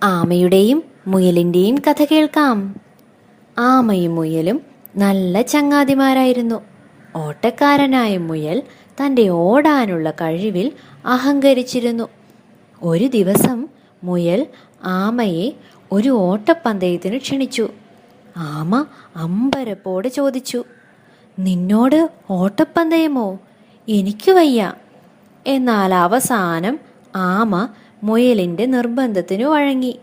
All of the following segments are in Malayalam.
ആമയുടെയും മുയലിൻ്റെയും കഥ കേൾക്കാം. ആമയും മുയലും നല്ല ചങ്ങാതിമാരായിരുന്നു. ഓട്ടക്കാരനായ മുയൽ തൻ്റെ ഓടാനുള്ള കഴിവിൽ അഹങ്കരിച്ചിരുന്നു. ഒരു ദിവസം മുയൽ ആമയെ ഒരു ഓട്ടപ്പന്തയത്തിന് ക്ഷണിച്ചു. ആമ അമ്പരപ്പോടെ ചോദിച്ചു, "നിന്നോട് ഓട്ടപ്പന്തയമോ? എനിക്ക് വയ്യ." എന്നാൽ അവസാനം ആമ മുയലിൻ്റെ നിർബന്ധത്തിനു വഴങ്ങി.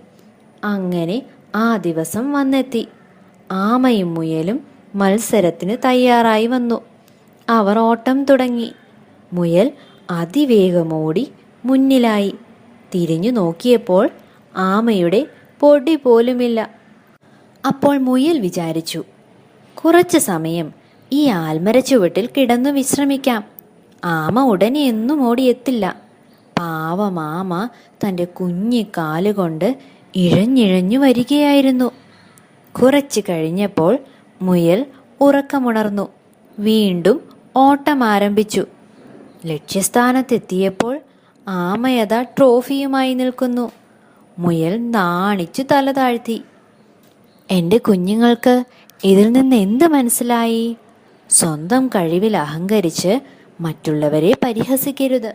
അങ്ങനെ ആ ദിവസം വന്നെത്തി. ആമയും മുയലും മത്സരത്തിന് തയ്യാറായി വന്നു. അവർ ഓട്ടം തുടങ്ങി. മുയൽ അതിവേഗമോടി മുന്നിലായി. തിരിഞ്ഞു നോക്കിയപ്പോൾ ആമയുടെ പൊടി പോലുമില്ല. അപ്പോൾ മുയൽ വിചാരിച്ചു, കുറച്ചു സമയം ഈ ആൽമരച്ചുവട്ടിൽ കിടന്നു വിശ്രമിക്കാം. ആമ ഉടനെ എന്നും ഓടിയെത്തില്ല. പാവം ആമ തൻ്റെ കുഞ്ഞിക്കാലുകൊണ്ട് ഇഴഞ്ഞിഴഞ്ഞു വരികയായിരുന്നു. കുറച്ചു കഴിഞ്ഞപ്പോൾ മുയൽ ഉറക്കമുണർന്നു. വീണ്ടും ഓട്ടം ആരംഭിച്ചു. ലക്ഷ്യസ്ഥാനത്തെത്തിയപ്പോൾ ആമയതാ ട്രോഫിയുമായി നിൽക്കുന്നു. മുയൽ നാണിച്ചു തല താഴ്ത്തി. എൻ്റെ കുഞ്ഞുങ്ങൾക്ക് ഇതിൽ നിന്ന് എന്ത് മനസ്സിലായി? സ്വന്തം കഴിവിൽ അഹങ്കരിച്ച് മറ്റുള്ളവരെ പരിഹസിക്കരുത്.